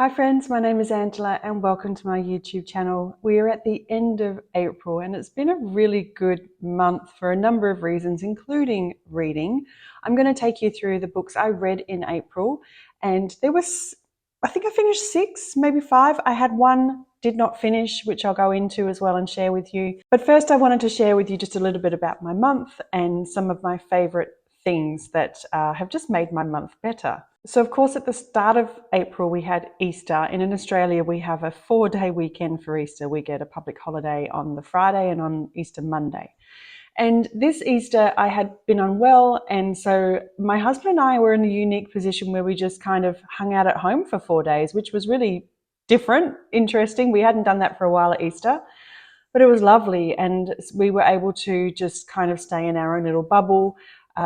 Hi friends, my name is Angela and welcome to my YouTube channel. We are at the end of April and it's been a really good month for a number of reasons, including reading. I'm going to take you through the books I read in April, and I think I finished 6, maybe 5. I had one did not finish, which I'll go into as well and share with you. But first I wanted to share with you just a little bit about my month and some of my favorite things that have just made my month better. So of course at the start of April we had Easter, and in Australia we have a 4-day weekend for Easter. We get a public holiday on the Friday and on Easter Monday. And this Easter I had been unwell, and so my husband and I were in a unique position where we just kind of hung out at home for 4 days, which was really different, interesting. We hadn't done that for a while at Easter, but it was lovely, and we were able to just kind of stay in our own little bubble.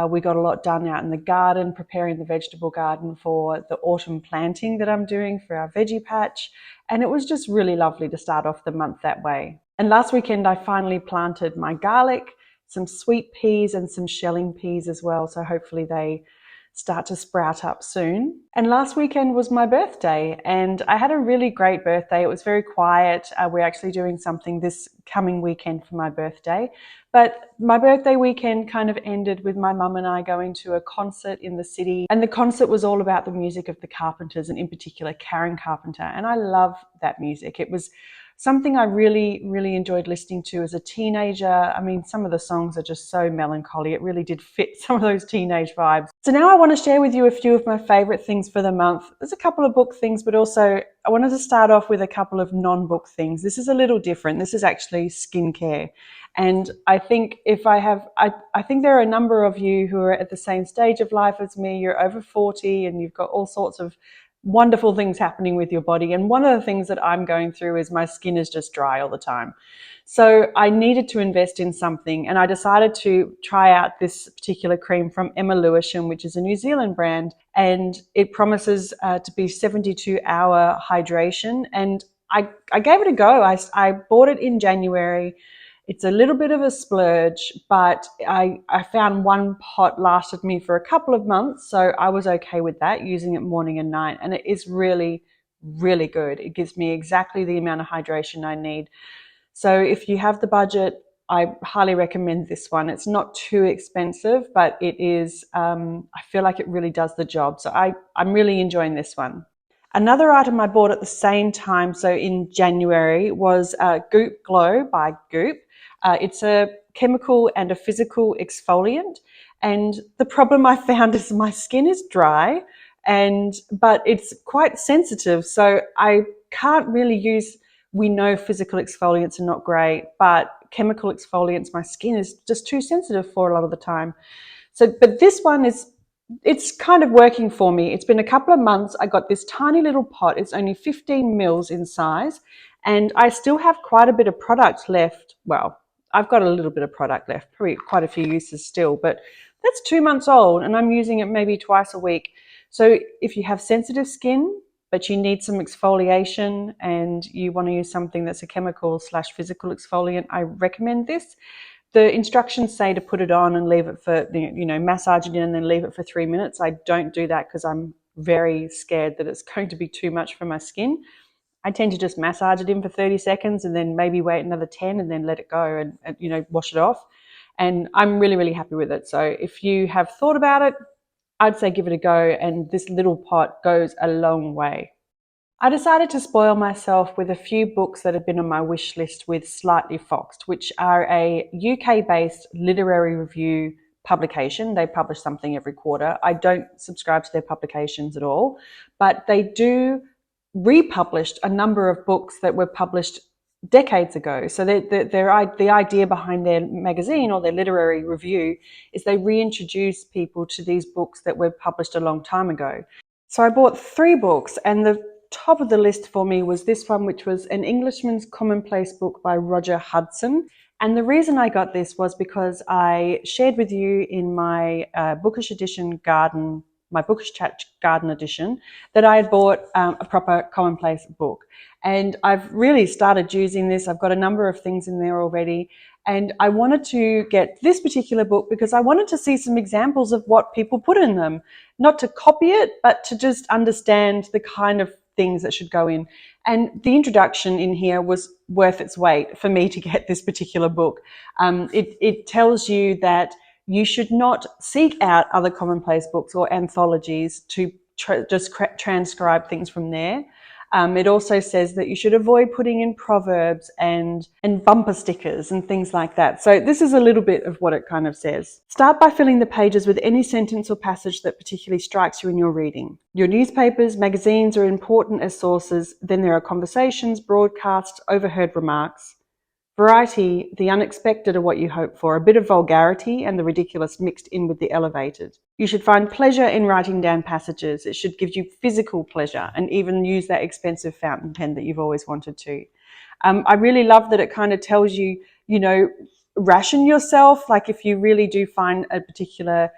We got a lot done out in the garden, preparing the vegetable garden for the autumn planting that I'm doing for our veggie patch. And it was just really lovely to start off the month that way. And last weekend, I finally planted my garlic, some sweet peas and some shelling peas as well. So hopefully they start to sprout up soon. And last weekend was my birthday, and I had a really great birthday. It was very quiet. We're actually doing something this coming weekend for my birthday. But my birthday weekend kind of ended with my mum and I going to a concert in the city. And the concert was all about the music of the Carpenters, and in particular Karen Carpenter. And I love that music. It was something I really, really enjoyed listening to as a teenager. I mean, some of the songs are just so melancholy. It really did fit some of those teenage vibes. So now I want to share with you a few of my favorite things for the month. There's a couple of book things, but also I wanted to start off with a couple of non-book things. This is a little different. This is actually skincare. And I think I think there are a number of you who are at the same stage of life as me. You're over 40 and you've got all sorts of wonderful things happening with your body. And one of the things that I'm going through is my skin is just dry all the time. So I needed to invest in something, and I decided to try out this particular cream from Emma Lewisham, which is a New Zealand brand, and it promises to be 72-hour hydration. And I gave it a go. I bought it in January. It's a little bit of a splurge, but I found one pot lasted me for a couple of months, so I was okay with that, using it morning and night, and it is really, really good. It gives me exactly the amount of hydration I need. So if you have the budget, I highly recommend this one. It's not too expensive, but it is, I feel like it really does the job. So I'm really enjoying this one. Another item I bought at the same time, so in January, was Goop Glow by Goop. It's a chemical and a physical exfoliant. And the problem I found is my skin is dry, but it's quite sensitive. So I can't really use, we know physical exfoliants are not great, but chemical exfoliants, my skin is just too sensitive for a lot of the time. So, but this one it's kind of working for me. It's been a couple of months. I got this tiny little pot. It's only 15 mils in size, and I still have quite a bit of product left. Well, I've got a little bit of product left, probably quite a few uses still, but that's 2 months old and I'm using it maybe twice a week. So if you have sensitive skin, but you need some exfoliation and you want to use something that's a chemical/physical exfoliant, I recommend this. The instructions say to put it on and leave it for, massage it in and then leave it for 3 minutes. I don't do that because I'm very scared that it's going to be too much for my skin. I tend to just massage it in for 30 seconds and then maybe wait another 10 and then let it go and wash it off. And I'm really, really happy with it. So if you have thought about it, I'd say give it a go, and this little pot goes a long way. I decided to spoil myself with a few books that have been on my wish list with Slightly Foxed, which are a UK-based literary review publication. They publish something every quarter. I don't subscribe to their publications at all, but they do republished a number of books that were published decades ago. So the idea behind their magazine or their literary review is they reintroduce people to these books that were published a long time ago. So I bought 3 books, and the top of the list for me was this one, which was An Englishman's Commonplace Book by Roger Hudson. And the reason I got this was because I shared with you in my Bookish Edition Garden, my Bookish Chat Garden edition, that I had bought a proper Commonplace book. And I've really started using this. I've got a number of things in there already. And I wanted to get this particular book because I wanted to see some examples of what people put in them. Not to copy it, but to just understand the kind of things that should go in. And the introduction in here was worth its weight for me to get this particular book. It tells you that you should not seek out other commonplace books or anthologies to just transcribe things from there. It also says that you should avoid putting in proverbs and bumper stickers and things like that. So this is a little bit of what it kind of says. Start by filling the pages with any sentence or passage that particularly strikes you in your reading. Your newspapers, magazines are important as sources. Then there are conversations, broadcasts, overheard remarks. Variety, the unexpected are what you hope for, a bit of vulgarity and the ridiculous mixed in with the elevated. You should find pleasure in writing down passages. It should give you physical pleasure, and even use that expensive fountain pen that you've always wanted to. I really love that it kind of tells you, ration yourself. Like if you really do find a particular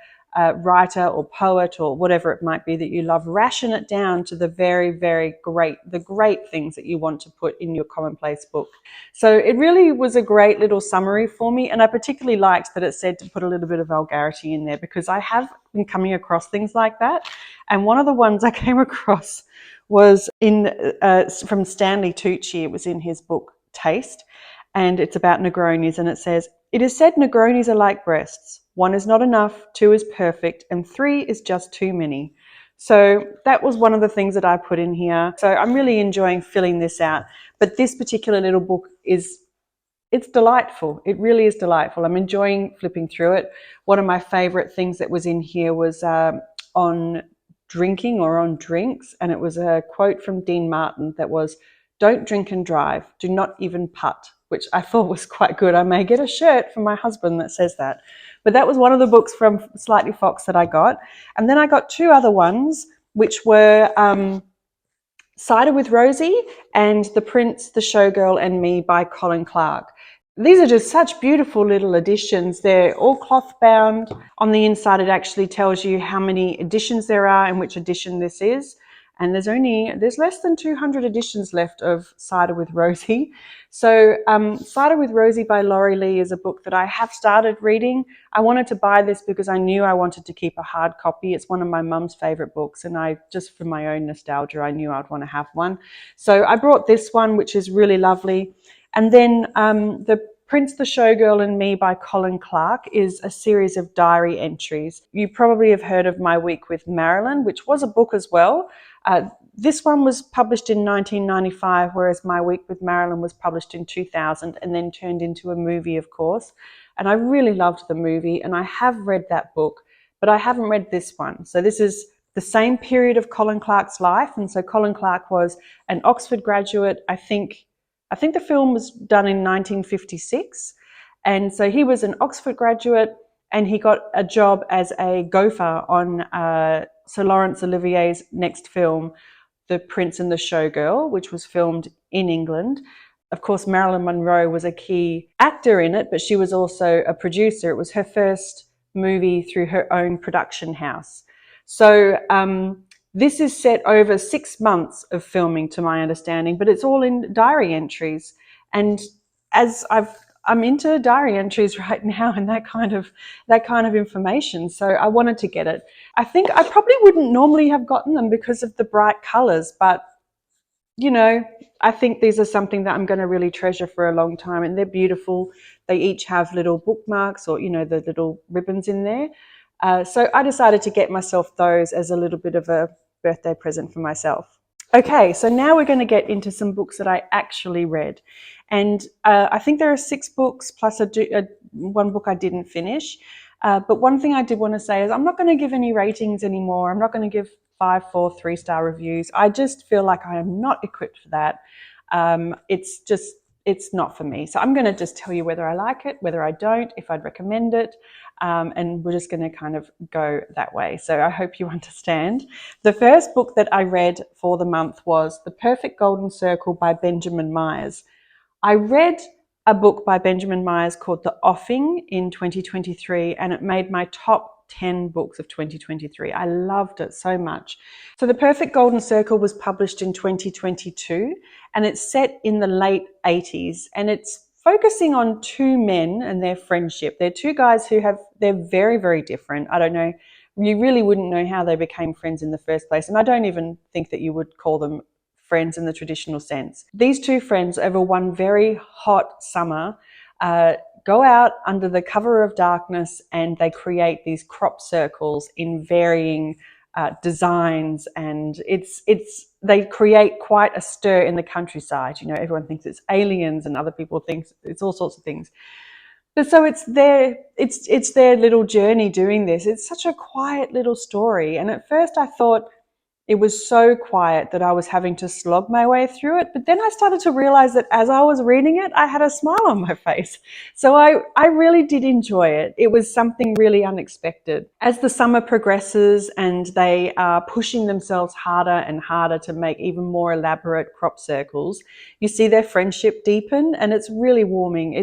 writer or poet or whatever it might be that you love, ration it down to the very, very great things that you want to put in your commonplace book. So it really was a great little summary for me, and I particularly liked that it said to put a little bit of vulgarity in there, because I have been coming across things like that. And one of the ones I came across was from Stanley Tucci. It was in his book Taste, and it's about Negronis, and it says, "It is said Negronis are like breasts. 1 is not enough, 2 is perfect, and 3 is just too many." So that was one of the things that I put in here. So I'm really enjoying filling this out. But this particular little book it's delightful. It really is delightful. I'm enjoying flipping through it. One of my favorite things that was in here was on drinking or on drinks. And it was a quote from Dean Martin that was, "Don't drink and drive. Do not even putt," which I thought was quite good. I may get a shirt from my husband that says that. But that was one of the books from Slightly Fox that I got. And then I got 2 other ones, which were Cider with Rosie and The Prince, the Showgirl and Me by Colin Clark. These are just such beautiful little editions. They're all cloth bound. On the inside, it actually tells you how many editions there are and which edition this is. And there's less than 200 editions left of Cider with Rosie. So Cider with Rosie by Laurie Lee is a book that I have started reading. I wanted to buy this because I knew I wanted to keep a hard copy. It's one of my mum's favorite books, and just for my own nostalgia, I knew I'd want to have one. So I brought this one, which is really lovely. And then The Prince, the Showgirl and Me by Colin Clark is a series of diary entries. You probably have heard of My Week with Marilyn, which was a book as well. This one was published in 1995, whereas My Week with Marilyn was published in 2000 and then turned into a movie, of course. And I really loved the movie, and I have read that book, but I haven't read this one. So this is the same period of Colin Clark's life. And so Colin Clark was an Oxford graduate. I think the film was done in 1956. And so he was an Oxford graduate, and he got a job as a gopher on Sir Laurence Olivier's next film, The Prince and the Showgirl, which was filmed in England. Of course, Marilyn Monroe was a key actor in it, but she was also a producer. It was her first movie through her own production house. So this is set over 6 months of filming, to my understanding, but it's all in diary entries. And as I'm into diary entries right now and that kind of information. So I wanted to get it. I think I probably wouldn't normally have gotten them because of the bright colors, but I think these are something that I'm going to really treasure for a long time, and they're beautiful. They each have little bookmarks or, the little ribbons in there. So I decided to get myself those as a little bit of a birthday present for myself. Okay, so now we're going to get into some books that I actually read. And I think there are 6 books plus one book I didn't finish. But one thing I did want to say is I'm not going to give any ratings anymore. I'm not going to give 5, 4, 3-star reviews. I just feel like I am not equipped for that. It's not for me. So I'm going to just tell you whether I like it, whether I don't, if I'd recommend it. And we're just going to kind of go that way. So I hope you understand. The first book that I read for the month was The Perfect Golden Circle by Benjamin Myers. I read a book by Benjamin Myers called The Offing in 2023, and it made my top 10 books of 2023. I loved it so much. So The Perfect Golden Circle was published in 2022, and it's set in the late 80s, and it's focusing on 2 men and their friendship. They're 2 guys they're very, very different. I don't know, you really wouldn't know how they became friends in the first place, and I don't even think that you would call them friends in the traditional sense. These two friends, over one very hot summer, go out under the cover of darkness and they create these crop circles in varying designs, and they create quite a stir in the countryside. You know, everyone thinks it's aliens and other people think it's all sorts of things. But so it's their little journey doing this. It's such a quiet little story. And at first I thought it was so quiet that I was having to slog my way through it. But then I started to realize that as I was reading it, I had a smile on my face. So I really did enjoy it. It was something really unexpected. As the summer progresses and they are pushing themselves harder and harder to make even more elaborate crop circles, you see their friendship deepen, and it's really warming.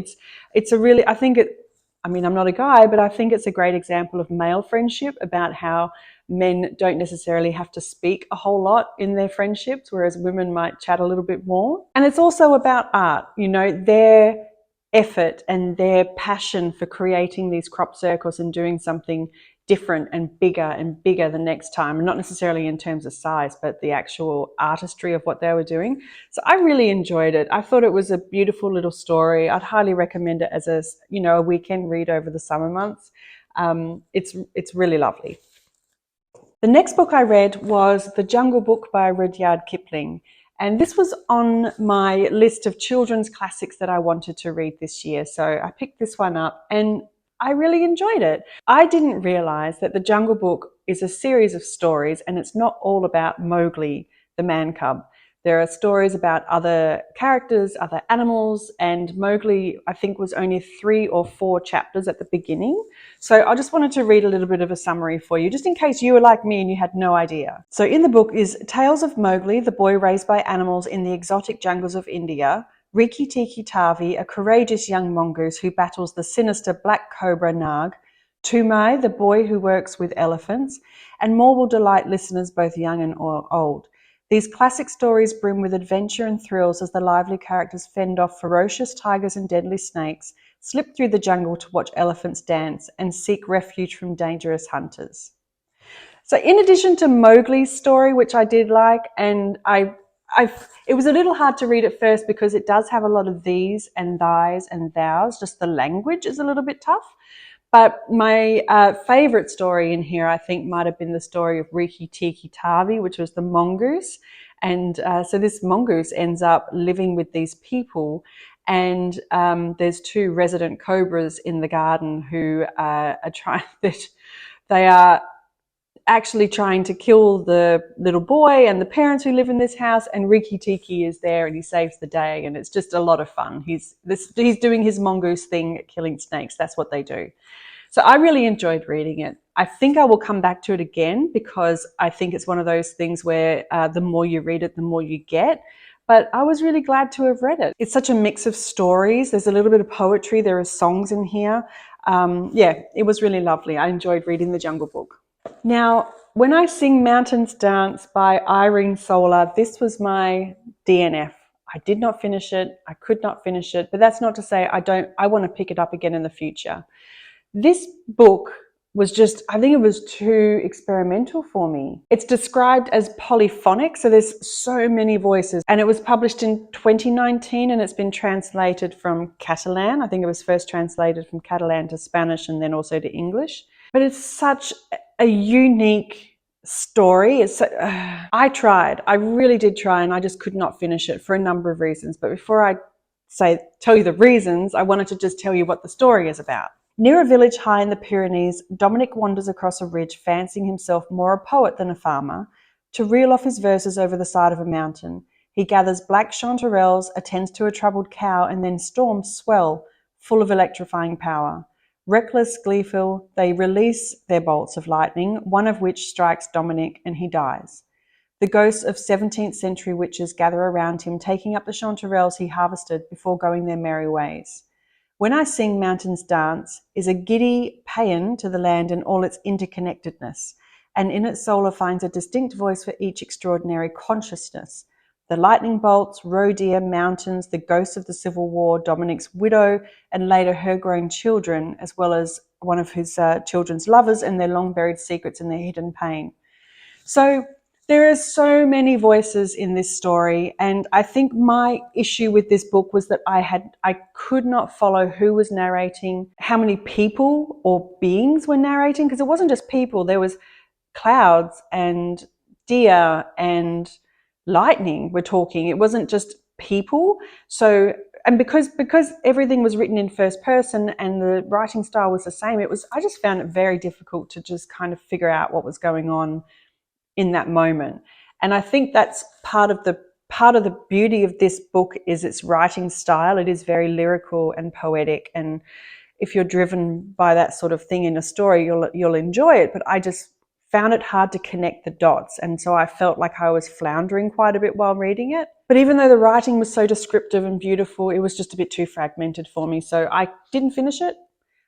It's a really, I mean, I'm not a guy, but I think it's a great example of male friendship, about how men don't necessarily have to speak a whole lot in their friendships, whereas women might chat a little bit more. And it's also about art, you know, their effort and their passion for creating these crop circles and doing something different and bigger the next time, and not necessarily in terms of size, but the actual artistry of what they were doing. So I really enjoyed it. I thought it was a beautiful little story. I'd highly recommend it as a weekend read over the summer months. It's really lovely. The next book I read was The Jungle Book by Rudyard Kipling. And this was on my list of children's classics that I wanted to read this year. So I picked this one up and I really enjoyed it. I didn't realize that The Jungle Book is a series of stories, and it's not all about Mowgli, the man cub. There are stories about other characters, other animals, and Mowgli, I think, was only 3 or 4 chapters at the beginning. So I just wanted to read a little bit of a summary for you, just in case you were like me and you had no idea. So in the book is Tales of Mowgli, the boy raised by animals in the exotic jungles of India, Rikki Tikki Tavi, a courageous young mongoose who battles the sinister black cobra Nag, Tumai, the boy who works with elephants, and more will delight listeners both young and old. These classic stories brim with adventure and thrills as the lively characters fend off ferocious tigers and deadly snakes, slip through the jungle to watch elephants dance, and seek refuge from dangerous hunters. So in addition to Mowgli's story, which I did like, and it was a little hard to read at first because it does have a lot of these and thys and thous, just the language is a little bit tough. But my favorite story in here, I think, might have been the story of Rikki Tikki Tavi, which was the mongoose. And so this mongoose ends up living with these people, and there's 2 resident cobras in the garden who are trying that they are actually trying to kill the little boy and the parents who live in this house, and Rikki Tikki is there and he saves the day, and it's just a lot of fun. He's doing his mongoose thing, killing snakes. That's what they do. So I really enjoyed reading it. I think I will come back to it again because I think it's one of those things where the more you read it, the more you get. But I was really glad to have read it. It's such a mix of stories. There's a little bit of poetry. There are songs in here. It was really lovely. I enjoyed reading The Jungle Book. Now, When I Sing Mountains Dance by Irene Solar, this was my DNF. I did not finish it. I could not finish it, but that's not to say I want to pick it up again in the future. This book was just, I think it was too experimental for me. It's described as polyphonic, so there's so many voices, and it was published in 2019 and it's been translated from Catalan. I think it was first translated from Catalan to Spanish and then also to English. But it's such a unique story. I really did try, and I just could not finish it for a number of reasons. But before I tell you the reasons, I wanted to just tell you what the story is about. Near a village high in the Pyrenees, Dominic wanders across a ridge, fancying himself more a poet than a farmer, to reel off his verses over the side of a mountain. He gathers black chanterelles, attends to a troubled cow, and then storms swell, full of electrifying power. Reckless, gleeful, they release their bolts of lightning, one of which strikes Dominic and he dies. The ghosts of 17th century witches gather around him, taking up the chanterelles he harvested before going their merry ways. When I Sing Mountains Dance is a giddy paean to the land and all its interconnectedness, and in it Solar finds a distinct voice for each extraordinary consciousness. The lightning bolts, roe deer, mountains, the ghosts of the Civil War, Dominic's widow, and later her grown children, as well as one of his children's lovers and their long-buried secrets and their hidden pain. So There are so many voices in this story, and I think my issue with this book was that I could not follow who was narrating, how many people or beings were narrating, because it wasn't just people. There was clouds and deer and lightning were talking. It wasn't just people. So, and because everything was written in first person and the writing style was the same, I just found it very difficult to just kind of figure out what was going on in that moment. And I think that's part of the beauty of this book is its writing style. It is very lyrical and poetic, and if you're driven by that sort of thing in a story, you'll enjoy it. But I just found it hard to connect the dots, and so I felt like I was floundering quite a bit while reading it. But even though the writing was so descriptive and beautiful, it was just a bit too fragmented for me, so I didn't finish it.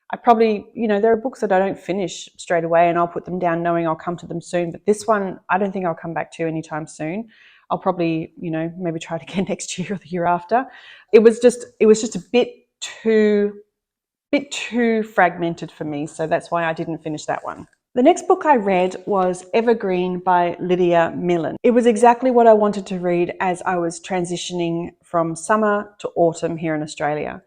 I probably, there are books that I don't finish straight away and I'll put them down knowing I'll come to them soon. But this one, I don't think I'll come back to anytime soon. I'll probably, maybe try it again next year or the year after. It was just a bit too fragmented for me. So that's why I didn't finish that one. The next book I read was Evergreen by Lydia Millen. It was exactly what I wanted to read as I was transitioning from summer to autumn here in Australia.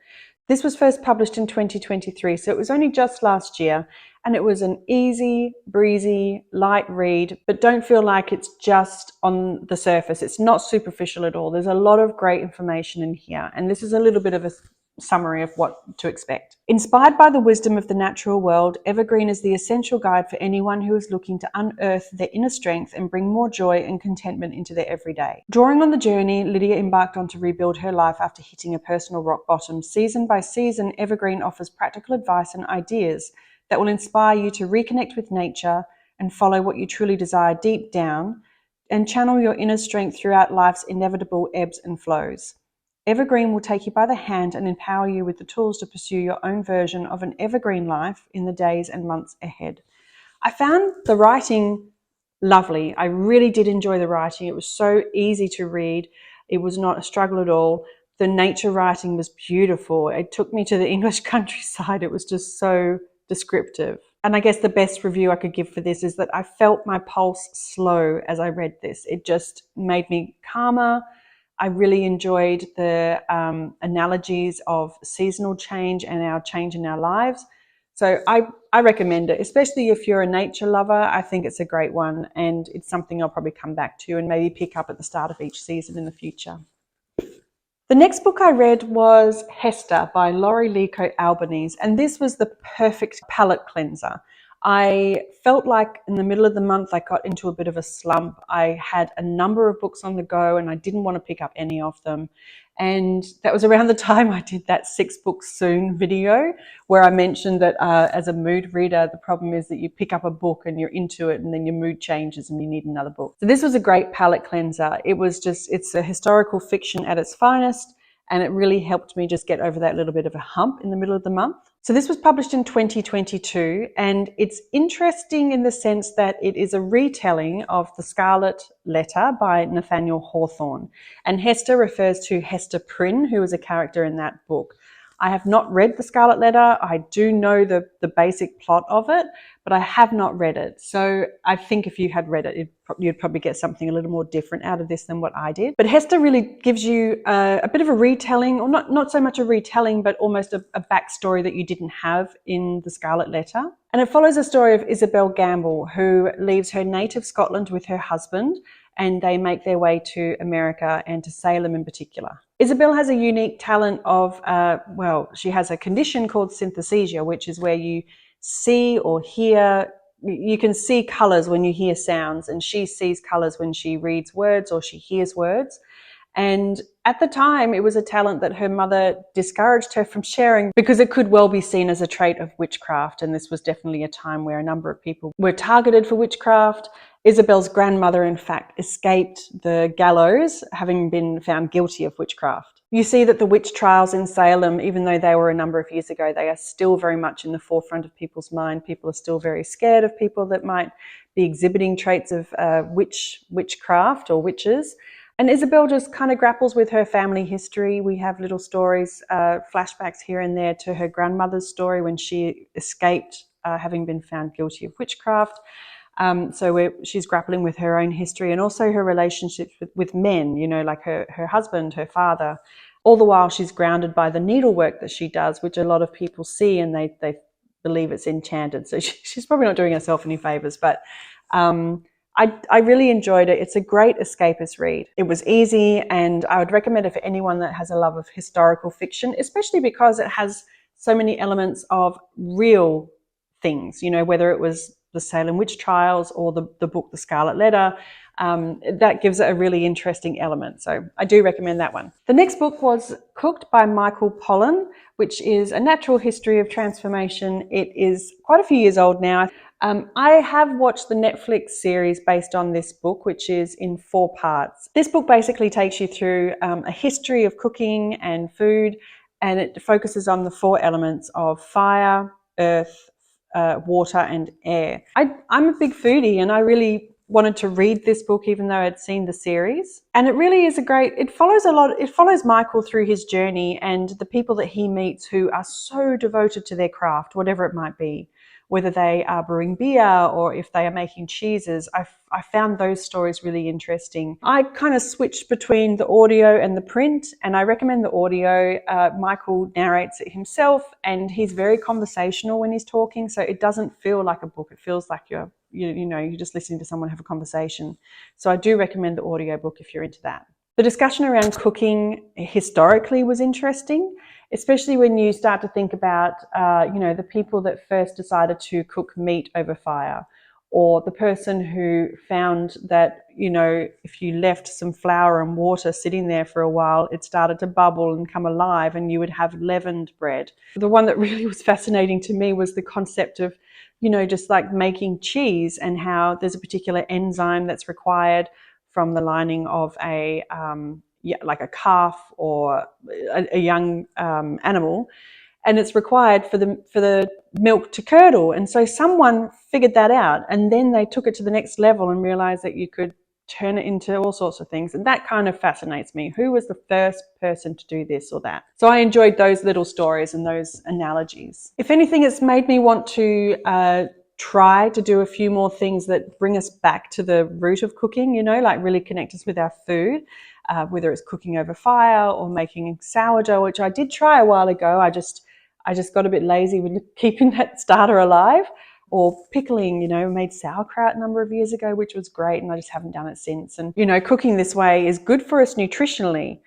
This was first published in 2023, so it was only just last year, and it was an easy, breezy, light read, but don't feel like it's just on the surface. It's not superficial at all. There's a lot of great information in here, and this is a little bit of a summary of what to expect. Inspired by the wisdom of the natural world, Evergreen is the essential guide for anyone who is looking to unearth their inner strength and bring more joy and contentment into their everyday. Drawing on the journey Lydia embarked on to rebuild her life after hitting a personal rock bottom, season by season, Evergreen offers practical advice and ideas that will inspire you to reconnect with nature and follow what you truly desire deep down and channel your inner strength throughout life's inevitable ebbs and flows. Evergreen will take you by the hand and empower you with the tools to pursue your own version of an evergreen life in the days and months ahead. I found the writing lovely. I really did enjoy the writing. It was so easy to read. It was not a struggle at all. The nature writing was beautiful. It took me to the English countryside. It was just so descriptive. And I guess the best review I could give for this is that I felt my pulse slow as I read this. It just made me calmer. I really enjoyed the analogies of seasonal change and our change in our lives. So I recommend it, especially if you're a nature lover. I think it's a great one, and it's something I'll probably come back to and maybe pick up at the start of each season in the future. The next book I read was Hester by Laurie Lico Albanese, and this was the perfect palate cleanser. I felt like in the middle of the month I got into a bit of a slump. I had a number of books on the go and I didn't want to pick up any of them. And that was around the time I did that 6 books soon video where I mentioned that as a mood reader, the problem is that you pick up a book and you're into it and then your mood changes and you need another book. So this was a great palate cleanser. It's a historical fiction at its finest, and it really helped me just get over that little bit of a hump in the middle of the month. So this was published in 2022, and it's interesting in the sense that it is a retelling of The Scarlet Letter by Nathaniel Hawthorne. And Hester refers to Hester Prynne, who was a character in that book. I have not read The Scarlet Letter. I do know the basic plot of it, but I have not read it. So I think if you had read it, you'd probably get something a little more different out of this than what I did. But Hester really gives you a bit of a retelling, or not so much a retelling, but almost a backstory that you didn't have in The Scarlet Letter. And it follows the story of Isabel Gamble, who leaves her native Scotland with her husband, and they make their way to America and to Salem in particular. Isabel has a unique talent of, she has a condition called synesthesia, which is where you see or hear, you can see colours when you hear sounds, and she sees colours when she reads words or she hears words. And at the time, it was a talent that her mother discouraged her from sharing because it could well be seen as a trait of witchcraft. And this was definitely a time where a number of people were targeted for witchcraft. Isabel's grandmother, in fact, escaped the gallows, having been found guilty of witchcraft. You see that the witch trials in Salem, even though they were a number of years ago, they are still very much in the forefront of people's mind. People are still very scared of people that might be exhibiting traits of witchcraft or witches. And Isabel just kind of grapples with her family history. We have little stories, flashbacks here and there to her grandmother's story when she escaped having been found guilty of witchcraft. She's grappling with her own history and also her relationships with men, you know, like her husband, her father. All the while she's grounded by the needlework that she does, which a lot of people see and they believe it's enchanted. So she's probably not doing herself any favors, but I really enjoyed it. It's a great escapist read. It was easy, and I would recommend it for anyone that has a love of historical fiction, especially because it has so many elements of real things, you know, whether it was the Salem witch trials or the book The Scarlet Letter. That gives it a really interesting element. So I do recommend that one. The next book was Cooked by Michael Pollan, which is a natural history of transformation. It is quite a few years old now. I have watched the Netflix series based on this book, which is in 4 parts. This book basically takes you through a history of cooking and food, and it focuses on the 4 elements of fire, earth, water and air. I'm a big foodie, and I really wanted to read this book even though I'd seen the series. And it really is it follows Michael through his journey and the people that he meets who are so devoted to their craft, whatever it might be. Whether they are brewing beer or if they are making cheeses, I found those stories really interesting. I kind of switched between the audio and the print, and I recommend the audio. Michael narrates it himself, and he's very conversational when he's talking, so it doesn't feel like a book. It feels like you're just listening to someone have a conversation. So I do recommend the audio book if you're into that. The discussion around cooking historically was interesting, especially when you start to think about, the people that first decided to cook meat over fire, or the person who found that, if you left some flour and water sitting there for a while, it started to bubble and come alive and you would have leavened bread. The one that really was fascinating to me was the concept of, just like making cheese and how there's a particular enzyme that's required from the lining of like a calf or a young animal, and it's required for the milk to curdle. And so someone figured that out, and then they took it to the next level and realized that you could turn it into all sorts of things. And that kind of fascinates me. Who was the first person to do this or that? So I enjoyed those little stories and those analogies. If anything, it's made me want to try to do a few more things that bring us back to the root of cooking, like really connect us with our food, whether it's cooking over fire or making sourdough, which I did try a while ago. I just got a bit lazy with keeping that starter alive, or pickling, made sauerkraut a number of years ago, which was great, and I just haven't done it since. And, cooking this way is good for us nutritionally,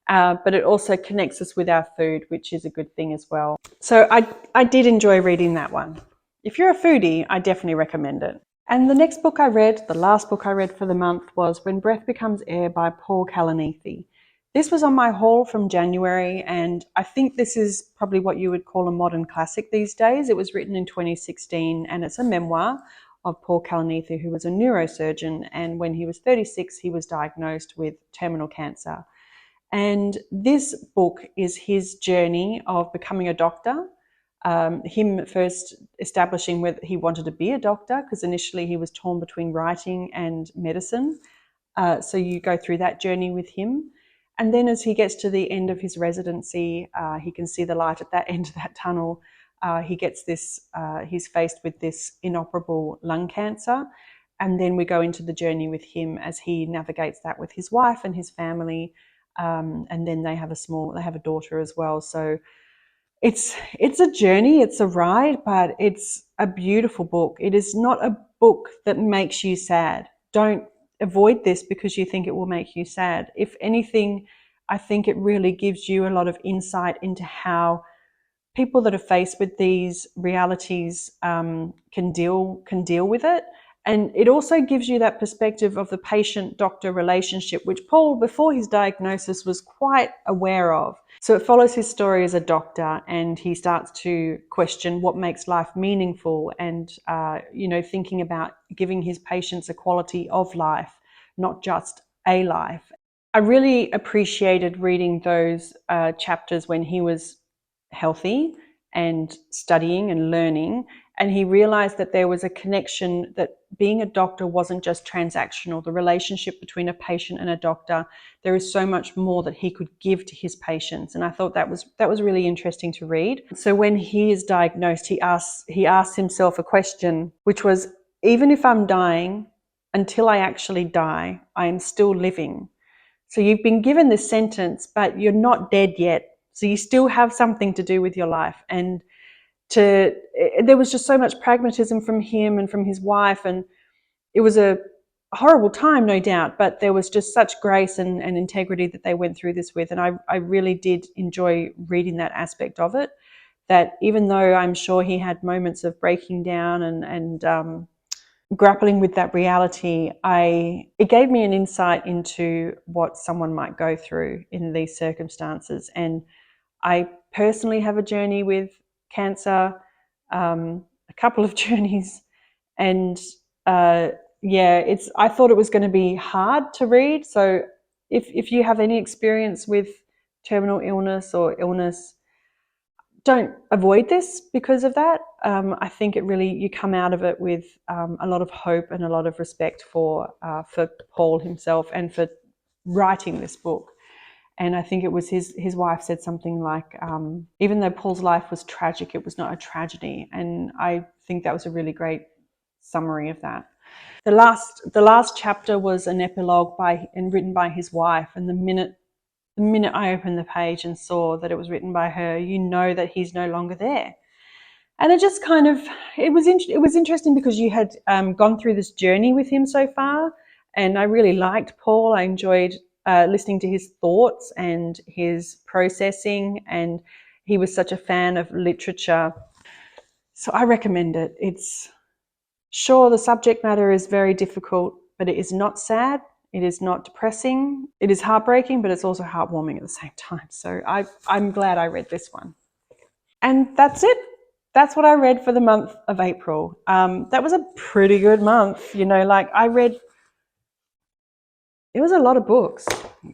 but it also connects us with our food, which is a good thing as well. So I did enjoy reading that one. If you're a foodie, I definitely recommend it. And the next book I read, the last book I read for the month, was When Breath Becomes Air by Paul Kalanithi. This was on my haul from January, and I think this is probably what you would call a modern classic these days. It was written in 2016, and it's a memoir of Paul Kalanithi, who was a neurosurgeon, and when he was 36, he was diagnosed with terminal cancer. And this book is his journey of becoming a doctor, him first establishing whether he wanted to be a doctor, because initially he was torn between writing and medicine. So you go through that journey with him. And then as he gets to the end of his residency, he can see the light at that end of that tunnel. He's faced with this inoperable lung cancer. And then we go into the journey with him as he navigates that with his wife and his family. And then they have a daughter as well. So it's a journey, it's a ride, but it's a beautiful book. It is not a book that makes you sad. Don't avoid this because you think it will make you sad. If anything, I think it really gives you a lot of insight into how people that are faced with these realities can deal with it. And it also gives you that perspective of the patient-doctor relationship, which Paul, before his diagnosis, was quite aware of. So it follows his story as a doctor, and he starts to question what makes life meaningful and, thinking about giving his patients a quality of life, not just a life. I really appreciated reading those chapters when he was healthy and studying and learning, and he realized that there was a connection, that being a doctor wasn't just transactional. The relationship between a patient and a doctor, there is so much more that he could give to his patients, and I thought that was really interesting to read. So when he is diagnosed, he asks himself a question, which was, even if I'm dying, until I actually die, I am still living. So you've been given this sentence, but you're not dead yet. So you still have something to do with your life. And there was just so much pragmatism from him and from his wife. And it was a horrible time, no doubt, but there was just such grace and integrity that they went through this with. And I really did enjoy reading that aspect of it, that even though I'm sure he had moments of breaking down and grappling with that reality, it gave me an insight into what someone might go through in these circumstances. And I personally have a journey with cancer, a couple of journeys, and I thought it was going to be hard to read. So if you have any experience with terminal illness or illness, don't avoid this because of that. I think you come out of it with a lot of hope and a lot of respect for Paul himself and for writing this book. And I think it was his wife said something like, even though Paul's life was tragic, it was not a tragedy. And I think that was a really great summary of that. The last chapter was an epilogue written by his wife. And the minute I opened the page and saw that it was written by her, you know that he's no longer there. And it just kind of, it was interesting because you had gone through this journey with him so far. And I really liked Paul. I enjoyed listening to his thoughts and his processing. And he was such a fan of literature. So I recommend it. It's sure, the subject matter is very difficult, but it is not sad. It is not depressing. It is heartbreaking, but it's also heartwarming at the same time. So I'm glad I read this one. And that's it. That's what I read for the month of April. That was a pretty good month. You know, like it was a lot of books, it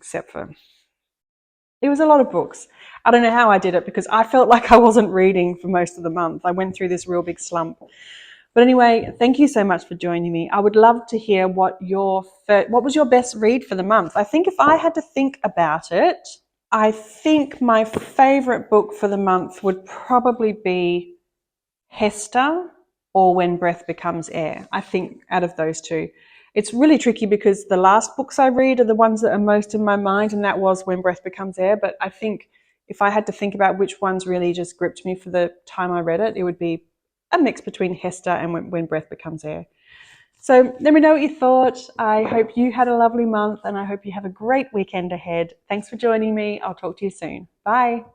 was a lot of books. I don't know how I did it because I felt like I wasn't reading for most of the month. I went through this real big slump. But anyway, thank you so much for joining me. I would love to hear what was your best read for the month. I think if I had to think about it, I think my favorite book for the month would probably be Hester or When Breath Becomes Air. I think out of those two. It's really tricky because the last books I read are the ones that are most in my mind, and that was When Breath Becomes Air. But I think if I had to think about which ones really just gripped me for the time I read it, it would be a mix between Hester and When Breath Becomes Air. So let me know what you thought. I hope you had a lovely month and I hope you have a great weekend ahead. Thanks for joining me. I'll talk to you soon. Bye.